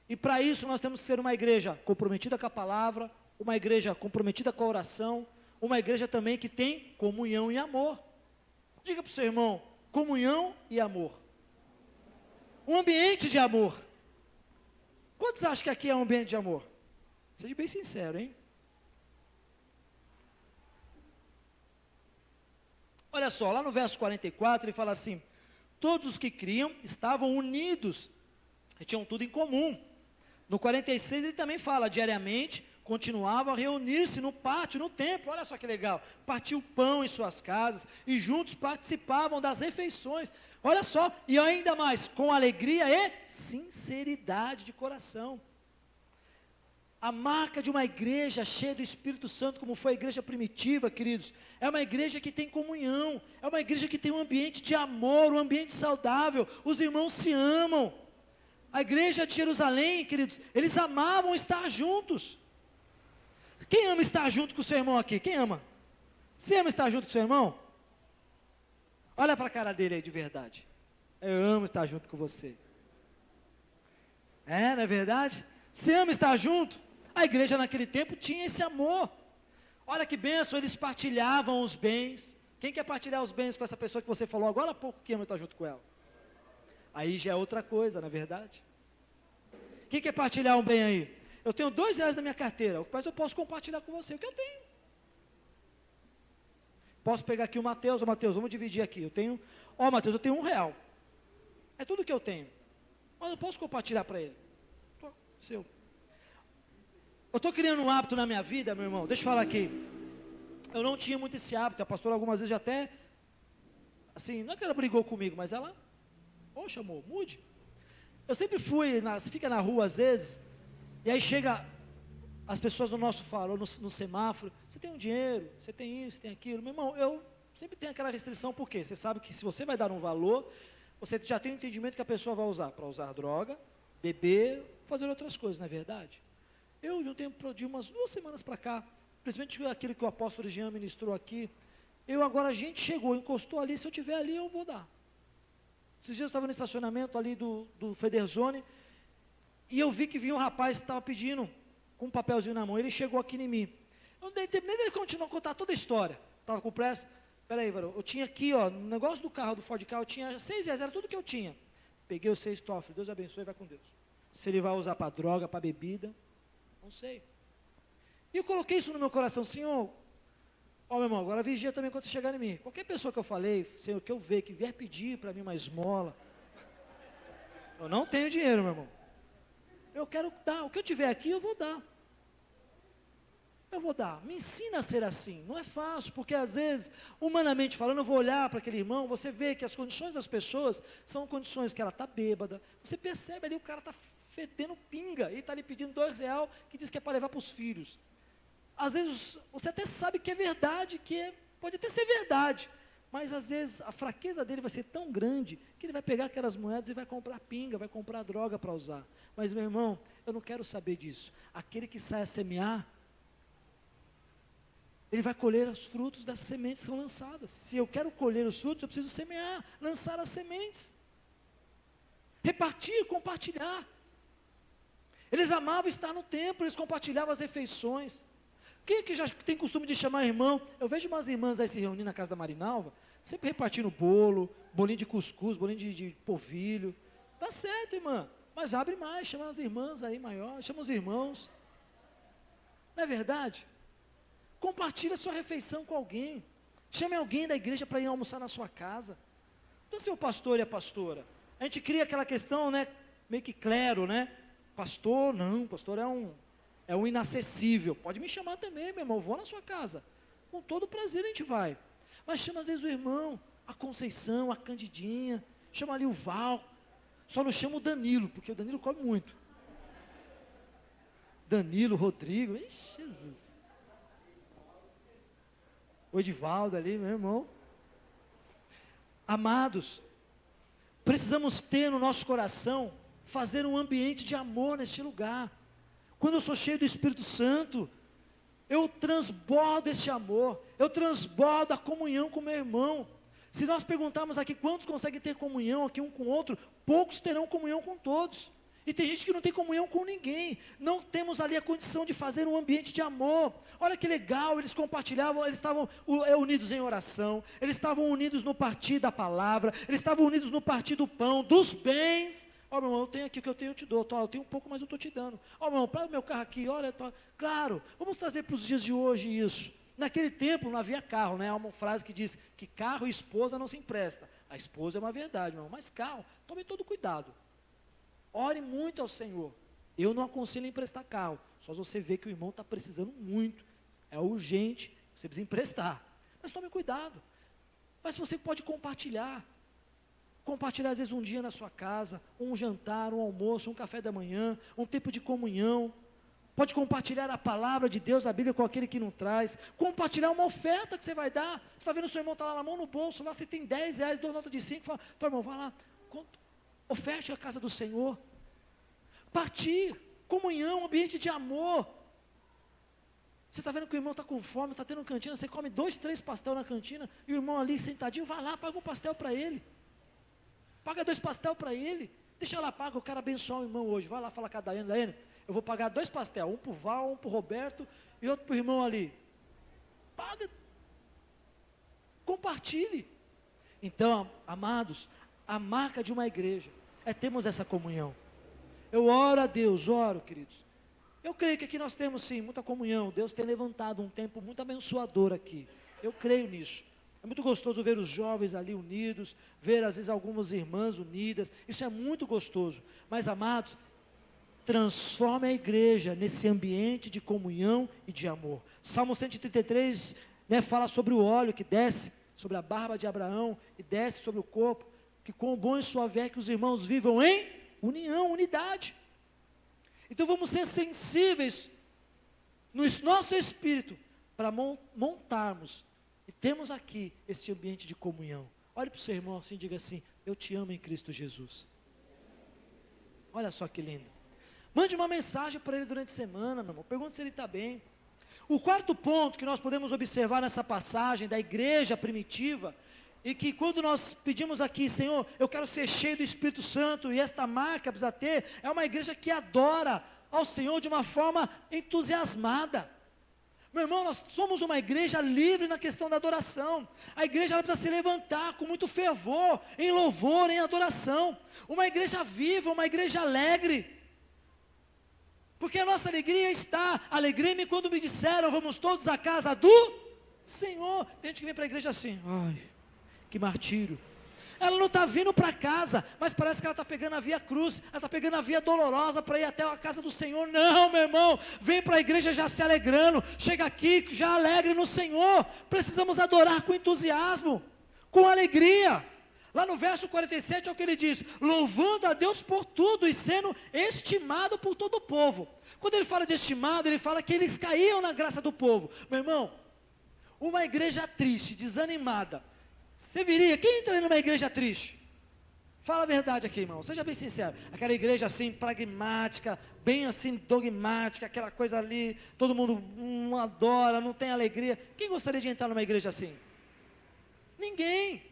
e para isso nós temos que ser uma igreja comprometida com a palavra, uma igreja comprometida com a oração, uma igreja também que tem comunhão e amor. Diga para o seu irmão, comunhão e amor. Um ambiente de amor. Quantos acham que aqui é um ambiente de amor? Seja bem sincero, hein? Olha só, lá no verso 44 ele fala assim: todos os que criam estavam unidos e tinham tudo em comum. No 46 ele também fala, diariamente continuavam a reunir-se no pátio, no templo. Olha só que legal, partiam pão em suas casas e juntos participavam das refeições. Olha só, e ainda mais, com alegria e sinceridade de coração. A marca de uma igreja cheia do Espírito Santo, como foi a igreja primitiva, queridos, é uma igreja que tem comunhão, é uma igreja que tem um ambiente de amor, um ambiente saudável, os irmãos se amam. A igreja de Jerusalém, queridos, eles amavam estar juntos. Quem ama estar junto com o seu irmão aqui? Quem ama? Você ama estar junto com o seu irmão? Olha para a cara dele aí de verdade. Eu amo estar junto com você. É, não é verdade? Você ama estar junto? A igreja naquele tempo tinha esse amor. Olha que bênção, eles partilhavam os bens. Quem quer partilhar os bens com essa pessoa que você falou agora há pouco que ama estar junto com ela? Aí já é outra coisa, não é verdade? Quem quer partilhar um bem aí? eu tenho R$ 2 na minha carteira, mas eu posso compartilhar com você o que eu tenho. Posso pegar aqui o Mateus, Mateus, vamos dividir aqui. Mateus, eu tenho R$ 1. É tudo que eu tenho. Mas eu posso compartilhar para ele. Seu. Eu estou criando um hábito na minha vida, meu irmão. Deixa eu falar aqui. Eu não tinha muito esse hábito. A pastora algumas vezes já até, assim, não é que ela brigou comigo, mas ela, poxa amor, mude. Eu sempre fui, você fica na rua às vezes, e aí chega as pessoas no nosso farol, no semáforo, você tem um dinheiro, você tem isso, tem aquilo. Meu irmão, eu sempre tenho aquela restrição, por quê? Você sabe que se você vai dar um valor, você já tem um entendimento que a pessoa vai usar para usar droga, beber, fazer outras coisas, não é verdade? Eu, de umas 2 semanas para cá, principalmente aquilo que o apóstolo Jean ministrou aqui, agora a gente chegou, encostou ali, se eu tiver ali, eu vou dar. Esses dias eu estava no estacionamento ali do Federzone, e eu vi que vinha um rapaz que estava pedindo, com um papelzinho na mão, ele chegou aqui em mim. Eu não dei tempo nem dele continuar a contar toda a história. Estava com pressa. Peraí, varão, eu tinha aqui, no negócio do carro, do Ford Ka, eu tinha R$6, era tudo que eu tinha. Peguei os 6 tofos, Deus abençoe e vai com Deus. Se ele vai usar para droga, para bebida, não sei. E eu coloquei isso no meu coração, Senhor, meu irmão, agora vigia também quando você chegar em mim. Qualquer pessoa que eu falei, Senhor, que eu ver, que vier pedir para mim uma esmola, eu não tenho dinheiro, meu irmão. Eu quero dar, o que eu tiver aqui eu vou dar. Eu vou dar, me ensina a ser assim, não é fácil, porque às vezes, humanamente falando, eu vou olhar para aquele irmão, você vê que as condições das pessoas, são condições que ela está bêbada, você percebe ali, o cara está fedendo pinga, e está ali pedindo R$2, que diz que é para levar para os filhos. Às vezes, você até sabe que é verdade, pode até ser verdade, mas às vezes, a fraqueza dele vai ser tão grande, que ele vai pegar aquelas moedas e vai comprar pinga, vai comprar droga para usar. Mas meu irmão, eu não quero saber disso, aquele que sai a semear, ele vai colher os frutos das sementes que são lançadas. Se eu quero colher os frutos, eu preciso semear, lançar as sementes. Repartir, compartilhar. Eles amavam estar no templo, eles compartilhavam as refeições. Quem que já tem costume de chamar irmão? Eu vejo umas irmãs aí se reunindo na casa da Marinalva, sempre repartindo bolo, bolinho de cuscuz, bolinho de polvilho. Tá certo, irmã, mas abre mais, chama as irmãs aí maiores, chama os irmãos. Não é verdade? Compartilhe a sua refeição com alguém. Chame alguém da igreja para ir almoçar na sua casa. Não é ser o pastor e a pastora. A gente cria aquela questão, né, meio que clero, né? Pastor, não, pastor é um inacessível. Pode me chamar também, meu irmão, eu vou na sua casa. Com todo prazer a gente vai. Mas chama às vezes o irmão, a Conceição, a Candidinha, chama ali o Val. Só não chama o Danilo, porque o Danilo come muito. Danilo, Rodrigo, ixi, Jesus. O Edivaldo ali, meu irmão. Amados, precisamos ter no nosso coração, fazer um ambiente de amor neste lugar. Quando eu sou cheio do Espírito Santo, eu transbordo esse amor, eu transbordo a comunhão com meu irmão. Se nós perguntarmos aqui quantos conseguem ter comunhão aqui um com o outro, poucos terão comunhão com todos. E tem gente que não tem comunhão com ninguém. Não temos ali a condição de fazer um ambiente de amor. Olha que legal, eles compartilhavam, eles estavam unidos em oração, eles estavam unidos no partir da palavra, eles estavam unidos no partir do pão, dos bens. Meu irmão, eu tenho aqui o que eu tenho, eu te dou. Eu tenho um pouco, mas eu estou te dando. Meu irmão, para o meu carro aqui, olha, claro, vamos trazer para os dias de hoje isso. Naquele tempo não havia carro, né? Há uma frase que diz que carro e esposa não se empresta. A esposa é uma verdade, meu irmão, mas carro, tome todo cuidado. Ore muito ao Senhor. Eu não aconselho a emprestar carro. Só você vê que o irmão está precisando muito. É urgente. Você precisa emprestar. Mas tome cuidado. Mas você pode compartilhar. Compartilhar às vezes um dia na sua casa. Um jantar, um almoço, um café da manhã. Um tempo de comunhão. Pode compartilhar a palavra de Deus, a Bíblia com aquele que não traz. Compartilhar uma oferta que você vai dar. Você está vendo o seu irmão, está lá na mão no bolso. Lá você tem R$10, 2 notas de 5. Fala, irmão, vai lá. Oferte a casa do Senhor. Partir, comunhão, ambiente de amor. Você está vendo que o irmão está com fome, está tendo cantina, você come 2, 3 pastel na cantina, e o irmão ali sentadinho, vai lá, paga um pastel para ele. Paga 2 pastel para ele. Deixa lá, paga, eu quero abençoar o irmão hoje. Vai lá falar com a Daiane, eu vou pagar 2 pastel, um para o Val, um para o Roberto, e outro para o irmão ali. Paga. Compartilhe. Então, amados, a marca de uma igreja é termos essa comunhão. Eu oro a Deus, queridos, Eu creio que aqui nós temos sim muita comunhão. Deus tem levantado um tempo muito abençoador aqui. Eu creio nisso. É muito gostoso ver os jovens ali unidos, ver às vezes algumas irmãs unidas. Isso é muito gostoso. Mas, amados, transforme a igreja nesse ambiente de comunhão e de amor. Salmo 133, fala sobre o óleo que desce sobre a barba de Abraão e desce sobre o corpo, que quão bom e suave é que os irmãos vivam em união, unidade. Então vamos ser sensíveis no nosso espírito para montarmos e temos aqui este ambiente de comunhão. Olhe para o seu irmão assim e diga assim: eu te amo em Cristo Jesus. Olha só que lindo. Mande uma mensagem para ele durante a semana, meu irmão. Pergunte se ele está bem. O quarto ponto que nós podemos observar nessa passagem da igreja primitiva, e que quando nós pedimos aqui, Senhor, eu quero ser cheio do Espírito Santo, e esta marca precisa ter, é uma igreja que adora ao Senhor de uma forma entusiasmada. Meu irmão, nós somos uma igreja livre na questão da adoração. A igreja ela precisa se levantar com muito fervor, em louvor, em adoração. Uma igreja viva, uma igreja alegre. Porque a nossa alegria está, alegrei-me quando me disseram, vamos todos à casa do Senhor. Tem gente que vem para a igreja assim, ai, que martírio. Ela não está vindo para casa, mas parece que ela está pegando a via cruz, ela está pegando a via dolorosa para ir até a casa do Senhor. Não, meu irmão, vem para a igreja já se alegrando, chega aqui já alegre no Senhor. Precisamos adorar com entusiasmo, com alegria. Lá no verso 47 é o que ele diz: louvando a Deus por tudo e sendo estimado por todo o povo. Quando ele fala de estimado, ele fala que eles caíam na graça do povo. Meu irmão, uma igreja triste, desanimada, você viria, quem entra numa igreja triste? Fala a verdade aqui, irmão, seja bem sincero. Aquela igreja assim, pragmática, bem assim, dogmática, aquela coisa ali, todo mundo adora, não tem alegria. Quem gostaria de entrar numa igreja assim? Ninguém.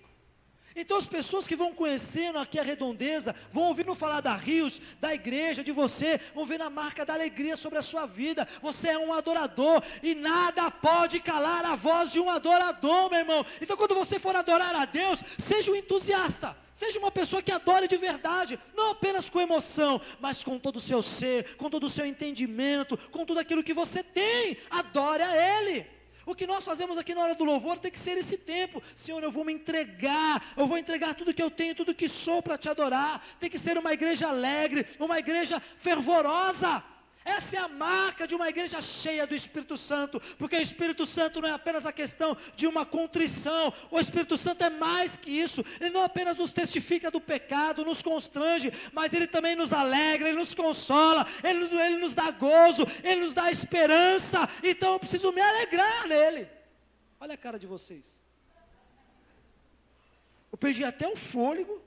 Então as pessoas que vão conhecendo aqui a Redondeza, vão ouvindo falar da Rios, da igreja, de você, vão vendo a marca da alegria sobre a sua vida. Você é um adorador, e nada pode calar a voz de um adorador, meu irmão. Então quando você for adorar a Deus, seja um entusiasta, seja uma pessoa que adore de verdade, não apenas com emoção, mas com todo o seu ser, com todo o seu entendimento, com tudo aquilo que você tem, adore a Ele. O que nós fazemos aqui na hora do louvor tem que ser esse tempo. Senhor, eu vou me entregar, eu vou entregar tudo que eu tenho, tudo que sou para te adorar. Tem que ser uma igreja alegre, uma igreja fervorosa. Essa é a marca de uma igreja cheia do Espírito Santo, porque o Espírito Santo não é apenas a questão de uma contrição. O Espírito Santo é mais que isso. Ele não apenas nos testifica do pecado, nos constrange, mas Ele também nos alegra, Ele nos consola, Ele nos dá gozo, Ele nos dá esperança. Então eu preciso me alegrar nele. Olha a cara de vocês. Eu perdi até o fôlego,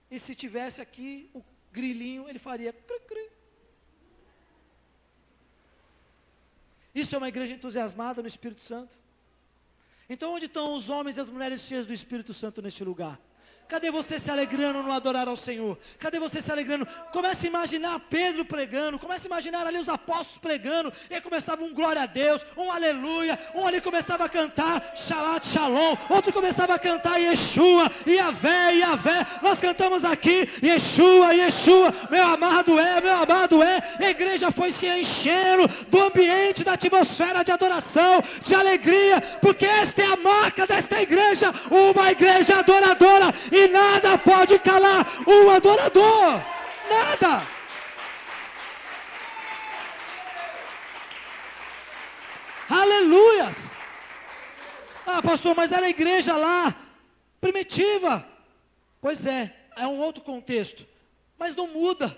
e se tivesse aqui o grilinho, ele faria cri, cri. Isso é uma igreja entusiasmada no Espírito Santo? Então onde estão os homens e as mulheres cheios do Espírito Santo neste lugar? Cadê você se alegrando no adorar ao Senhor? Cadê você se alegrando? Comece a imaginar Pedro pregando, comece a imaginar ali os apóstolos pregando, e aí começava um glória a Deus, um aleluia, um ali começava a cantar Shabbat Shalom, outro começava a cantar Yeshua, Yahvé, Yahvé. Nós cantamos aqui Yeshua, Yeshua, meu amado é, a igreja foi se enchendo do ambiente, da atmosfera de adoração, de alegria, porque esta é a marca desta igreja, uma igreja adoradora. E nada pode calar um adorador. Nada. Aleluias. Ah, pastor, mas era a igreja lá, primitiva. Pois é um outro contexto. Mas não muda.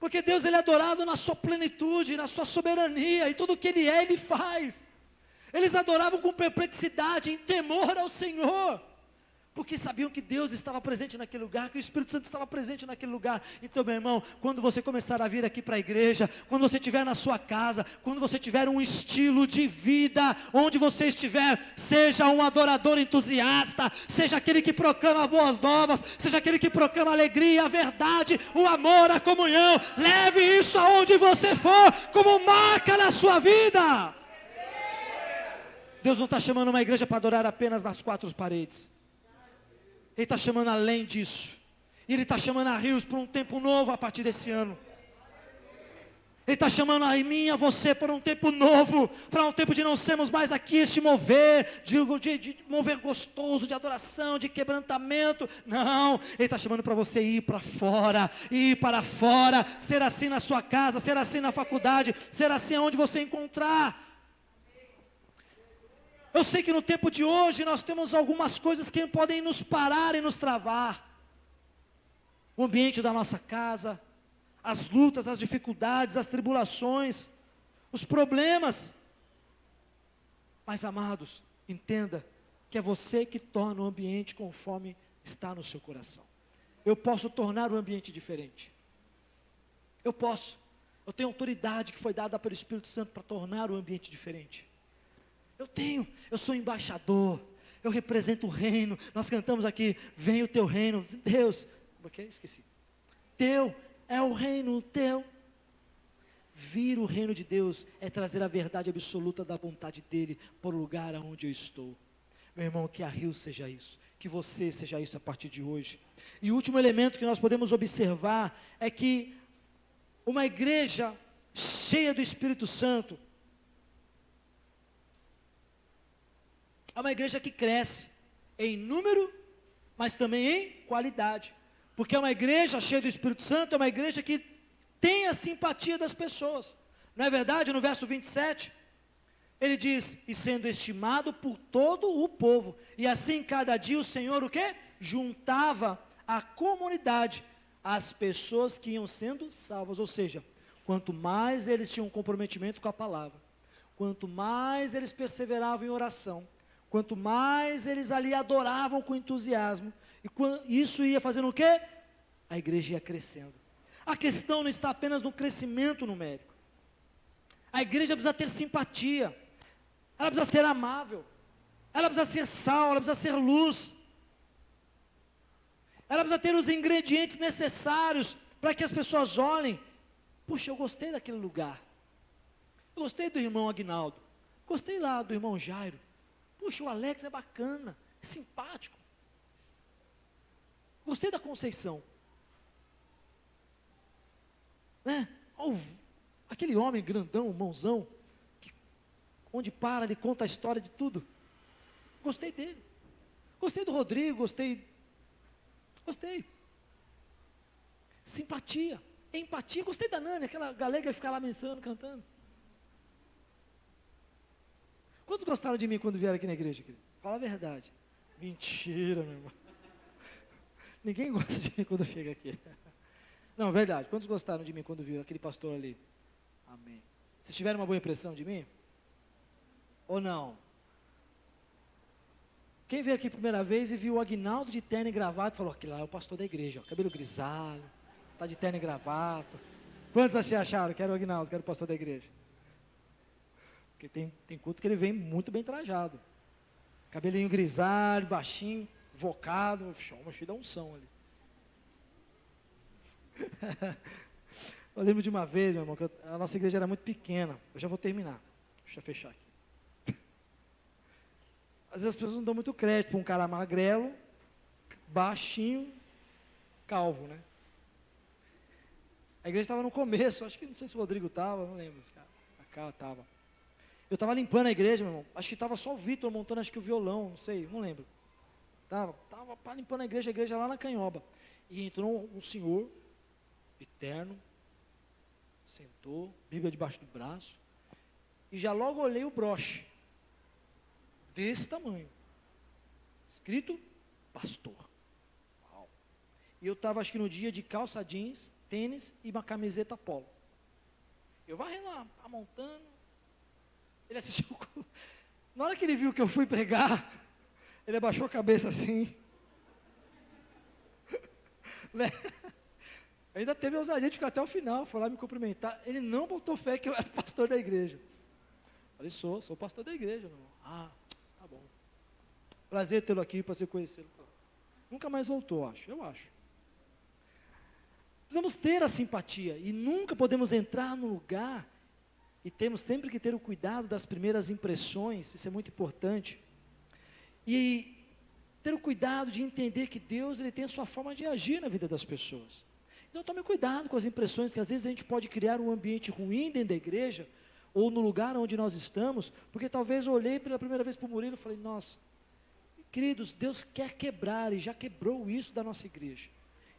Porque Deus ele é adorado na sua plenitude, na sua soberania. E tudo que Ele é, Ele faz. Eles adoravam com perplexidade, em temor ao Senhor. Porque sabiam que Deus estava presente naquele lugar, que o Espírito Santo estava presente naquele lugar. Então, meu irmão, quando você começar a vir aqui para a igreja, quando você estiver na sua casa, quando você tiver um estilo de vida, onde você estiver, seja um adorador entusiasta, seja aquele que proclama boas novas, seja aquele que proclama a alegria, a verdade, o amor, a comunhão. Leve isso aonde você for, como marca na sua vida. Deus não está chamando uma igreja para adorar apenas nas quatro paredes. Ele está chamando além disso. E Ele está chamando a Rios para um tempo novo a partir desse ano. Ele está chamando a mim e a você para um tempo novo, para um tempo de não sermos mais aqui este mover, de mover gostoso, de adoração, de quebrantamento. Não, Ele está chamando para você ir para fora, ser assim na sua casa, ser assim na faculdade, ser assim aonde você encontrar. Eu sei que no tempo de hoje nós temos algumas coisas que podem nos parar e nos travar. O ambiente da nossa casa, as lutas, as dificuldades, as tribulações, os problemas. Mas amados, entenda que é você que torna o ambiente conforme está no seu coração. Eu posso tornar o ambiente diferente. Eu posso. Eu tenho autoridade que foi dada pelo Espírito Santo para tornar o ambiente diferente. Eu sou embaixador, eu represento o reino. Nós cantamos aqui, vem o teu reino, Deus, esqueci. Teu é o reino teu. Vir o reino de Deus é trazer a verdade absoluta da vontade dEle para o lugar onde eu estou. Meu irmão, que a Rio seja isso, que você seja isso a partir de hoje. E o último elemento que nós podemos observar é que uma igreja cheia do Espírito Santo é uma igreja que cresce em número, mas também em qualidade. Porque é uma igreja cheia do Espírito Santo, é uma igreja que tem a simpatia das pessoas. Não é verdade? No verso 27, ele diz, e sendo estimado por todo o povo. E assim cada dia o Senhor o quê? Juntava a comunidade, as pessoas que iam sendo salvas. Ou seja, quanto mais eles tinham um comprometimento com a palavra, quanto mais eles perseveravam em oração, quanto mais eles ali adoravam com entusiasmo, e isso ia fazendo o quê? A igreja ia crescendo. A questão não está apenas no crescimento numérico. A igreja precisa ter simpatia, ela precisa ser amável, ela precisa ser sal, ela precisa ser luz, ela precisa ter os ingredientes necessários para que as pessoas olhem, puxa, eu gostei daquele lugar, eu gostei do irmão Aguinaldo, gostei lá do irmão Jairo, puxa, o Alex é bacana, é simpático. Gostei da Conceição. Né? Aquele homem grandão, mãozão, que, onde para, ele conta a história de tudo. Gostei dele. Gostei do Rodrigo, gostei. Simpatia, empatia. Gostei da Nani, aquela galega que fica lá mencionando, cantando. Quantos gostaram de mim quando vieram aqui na igreja, querido? Fala a verdade. Mentira, meu irmão. Ninguém gosta de mim quando chega aqui. Não, verdade. Quantos gostaram de mim quando viram aquele pastor ali? Amém. Vocês tiveram uma boa impressão de mim? Ou não? Quem veio aqui a primeira vez e viu o Aguinaldo de terno e gravata, falou, aquele lá é o pastor da igreja, ó, cabelo grisalho, tá de terno e gravata. Quantos vocês acharam que era o Aguinaldo, que era o pastor da igreja? Porque tem cultos que ele vem muito bem trajado. Cabelinho grisalho, baixinho, vocado, uma cheia da unção ali. Eu lembro de uma vez, meu irmão, que a nossa igreja era muito pequena. Eu já vou terminar. Deixa eu fechar aqui. Às vezes as pessoas não dão muito crédito para um cara magrelo, baixinho, calvo, né? A igreja estava no começo, acho que não sei se o Rodrigo estava, não lembro. A cara estava. Eu estava limpando a igreja, meu irmão. Acho que estava só o Vitor montando, acho que o violão, não sei, não lembro. Estava limpando a igreja lá na Canhoba. E entrou um senhor, de terno, sentou, Bíblia debaixo do braço, e já logo olhei o broche, desse tamanho, escrito pastor. Uau. E eu estava acho que no dia de calça jeans, tênis e uma camiseta polo. Eu varrei lá, montando, ele assistiu, na hora que ele viu que eu fui pregar, ele abaixou a cabeça assim, ainda teve a ousadia de ficar até o final, foi lá me cumprimentar. Ele não botou fé que eu era pastor da igreja. Falei, sou pastor da igreja, meu irmão. Ah, tá bom. Prazer tê-lo aqui, prazer conhecê-lo. Nunca mais voltou, eu acho. Precisamos ter a simpatia e nunca podemos entrar no lugar e temos sempre que ter o cuidado das primeiras impressões, isso é muito importante. E ter o cuidado de entender que Deus ele tem a sua forma de agir na vida das pessoas. Então tome cuidado com as impressões, que às vezes a gente pode criar um ambiente ruim dentro da igreja, ou no lugar onde nós estamos, porque talvez eu olhei pela primeira vez para o Murilo e falei, nossa, queridos, Deus quer quebrar, e já quebrou isso da nossa igreja.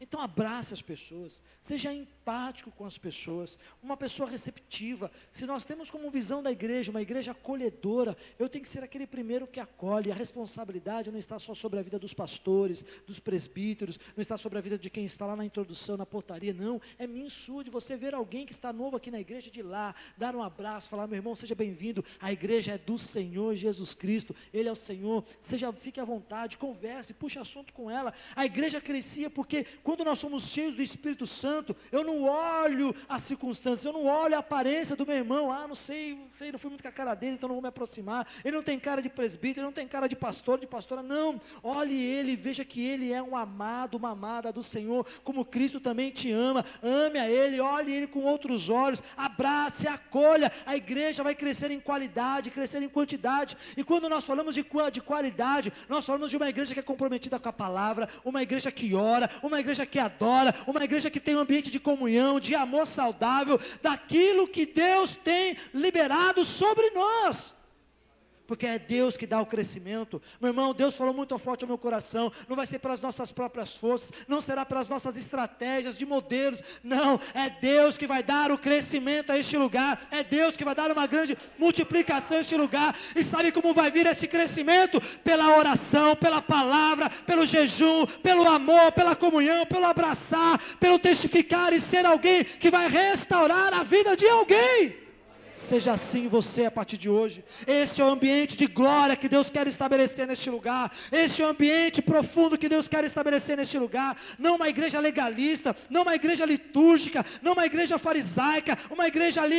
Então abrace as pessoas, seja empático com as pessoas, uma pessoa receptiva. Se nós temos como visão da igreja, uma igreja acolhedora, eu tenho que ser aquele primeiro que acolhe. A responsabilidade não está só sobre a vida dos pastores, dos presbíteros, não está sobre a vida de quem está lá na introdução, na portaria, não, é minha e sua, de você ver alguém que está novo aqui na igreja, de ir lá, dar um abraço, falar, meu irmão, seja bem-vindo, a igreja é do Senhor Jesus Cristo, Ele é o Senhor, fique à vontade, converse, puxe assunto com ela. A igreja crescia porque quando nós somos cheios do Espírito Santo, eu não olho as circunstâncias, eu não olho a aparência do meu irmão, não sei, não fui muito com a cara dele, então não vou me aproximar, ele não tem cara de presbítero, ele não tem cara de pastor, de pastora, não, olhe ele, veja que ele é um amado, uma amada do Senhor, como Cristo também te ama, ame a ele, olhe ele com outros olhos, abrace, acolha. A igreja vai crescer em qualidade, crescer em quantidade, e quando nós falamos de qualidade, nós falamos de uma igreja que é comprometida com a palavra, uma igreja que ora, uma igreja que adora, uma igreja que tem um ambiente de comunhão, de amor saudável, daquilo que Deus tem liberado sobre nós, porque é Deus que dá o crescimento. Meu irmão, Deus falou muito forte ao meu coração, não vai ser pelas nossas próprias forças, não será pelas nossas estratégias de modelos, não, é Deus que vai dar o crescimento a este lugar, é Deus que vai dar uma grande multiplicação a este lugar. E sabe como vai vir esse crescimento? Pela oração, pela palavra, pelo jejum, pelo amor, pela comunhão, pelo abraçar, pelo testificar e ser alguém que vai restaurar a vida de alguém. Seja assim você a partir de hoje. Esse é o ambiente de glória que Deus quer estabelecer neste lugar. Esse é o ambiente profundo que Deus quer estabelecer neste lugar. Não uma igreja legalista, não uma igreja litúrgica, não uma igreja farisaica, uma igreja ali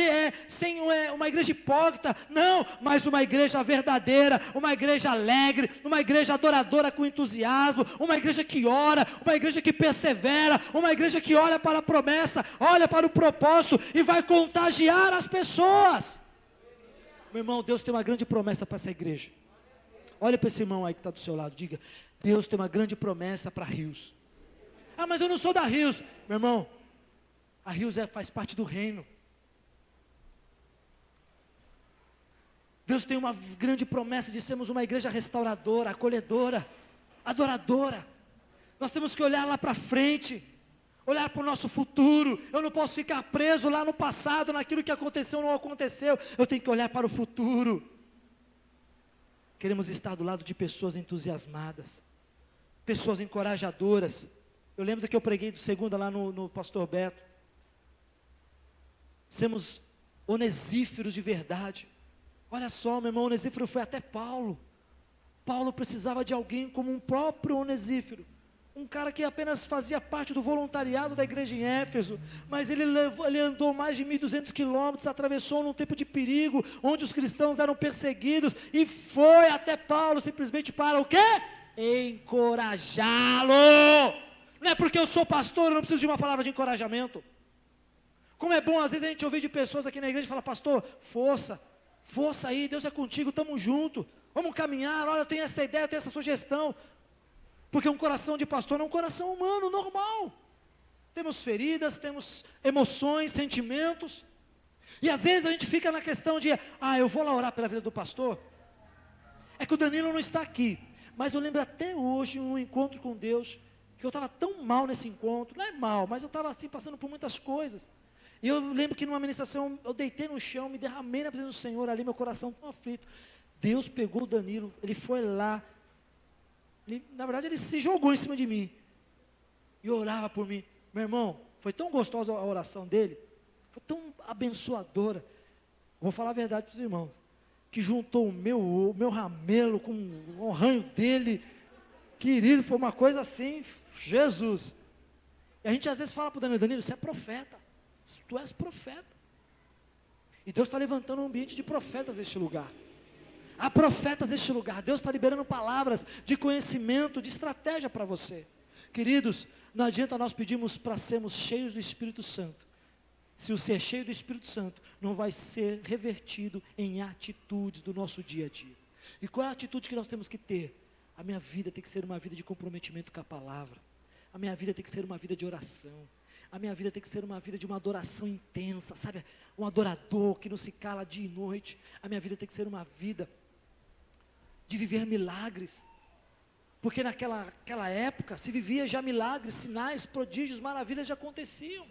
uma igreja hipócrita, não, mas uma igreja verdadeira, uma igreja alegre, uma igreja adoradora com entusiasmo, uma igreja que ora, uma igreja que persevera, uma igreja que olha para a promessa, olha para o propósito e vai contagiar as pessoas. Meu irmão, Deus tem uma grande promessa para essa igreja. Olha para esse irmão aí que está do seu lado, diga, Deus tem uma grande promessa para Rios. Mas eu não sou da Rios. Meu irmão, a Rios faz parte do reino. Deus tem uma grande promessa de sermos uma igreja restauradora, acolhedora, adoradora. Nós temos que olhar lá para frente, olhar para o nosso futuro. Eu não posso ficar preso lá no passado, naquilo que aconteceu ou não aconteceu. Eu tenho que olhar para o futuro. Queremos estar do lado de pessoas entusiasmadas, pessoas encorajadoras. Eu lembro do que eu preguei do segunda lá no Pastor Beto. Sermos onesíferos de verdade. Olha só, meu irmão, Onesífero foi até Paulo. Paulo precisava de alguém como um próprio Onesífero. Um cara que apenas fazia parte do voluntariado da igreja em Éfeso, mas ele andou mais de 1.200 quilômetros, atravessou num tempo de perigo, onde os cristãos eram perseguidos, e foi até Paulo simplesmente para o quê? Encorajá-lo. Não é porque eu sou pastor, eu não preciso de uma palavra de encorajamento. Como é bom às vezes a gente ouvir de pessoas aqui na igreja e falar, pastor, força aí, Deus é contigo, estamos juntos, vamos caminhar, olha, eu tenho essa ideia, eu tenho essa sugestão. Porque um coração de pastor é um coração humano, normal. Temos feridas, temos emoções, sentimentos. E às vezes a gente fica na questão de, eu vou lá orar pela vida do pastor. É que o Danilo não está aqui. Mas eu lembro até hoje um encontro com Deus, que eu estava tão mal nesse encontro. Não é mal, mas eu estava assim, passando por muitas coisas. E eu lembro que numa ministração, eu deitei no chão, me derramei na presença do Senhor ali, meu coração tão aflito. Deus pegou o Danilo, ele foi lá. Na verdade ele se jogou em cima de mim e orava por mim. Meu irmão, foi tão gostosa a oração dele, foi tão abençoadora. Vou falar a verdade para os irmãos, que juntou o meu ramelo com o ranho dele, querido, foi uma coisa assim, Jesus. E a gente às vezes fala para o Danilo, você é profeta, tu és profeta. E Deus está levantando um ambiente de profetas neste lugar. Há profetas neste lugar. Deus está liberando palavras de conhecimento, de estratégia para você. Queridos, não adianta nós pedirmos para sermos cheios do Espírito Santo, se o ser cheio do Espírito Santo não vai ser revertido em atitudes do nosso dia a dia. E qual é a atitude que nós temos que ter? A minha vida tem que ser uma vida de comprometimento com a palavra. A minha vida tem que ser uma vida de oração. a minha vida tem que ser uma vida de uma adoração intensa, sabe? Um adorador que não se cala dia e noite. A minha vida tem que ser uma vida de viver milagres. Porque naquela época se vivia já milagres, sinais, prodígios, maravilhas já aconteciam.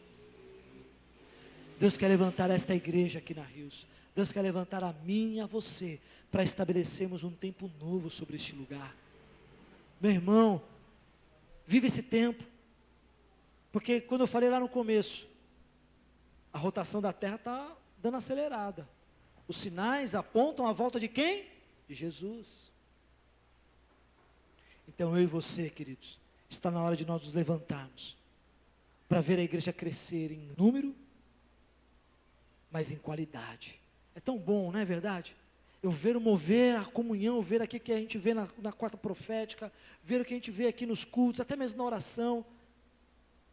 Deus quer levantar esta igreja aqui na Rios. Deus quer levantar a mim e a você, para estabelecermos um tempo novo sobre este lugar. Meu irmão, vive esse tempo. Porque quando eu falei lá no começo, a rotação da terra está dando acelerada. Os sinais apontam a volta de quem? De Jesus. Então eu e você, queridos, está na hora de nós nos levantarmos, para ver a igreja crescer em número, mas em qualidade. É tão bom, não é verdade? Eu ver o mover, a comunhão, ver aqui que a gente vê na quarta profética, ver o que a gente vê aqui nos cultos, até mesmo na oração,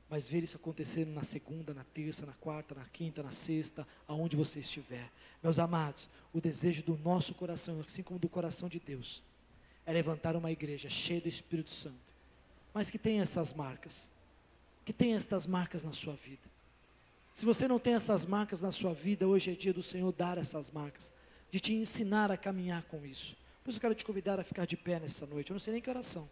mas ver isso acontecendo na segunda, na terça, na quarta, na quinta, na sexta, aonde você estiver. Meus amados, o desejo do nosso coração, assim como do coração de Deus, é levantar uma igreja cheia do Espírito Santo, mas que tenha essas marcas, que tenha estas marcas na sua vida. Se você não tem essas marcas na sua vida, hoje é dia do Senhor dar essas marcas, de te ensinar a caminhar com isso. Por isso eu quero te convidar a ficar de pé nessa noite. Eu não sei nem que oração.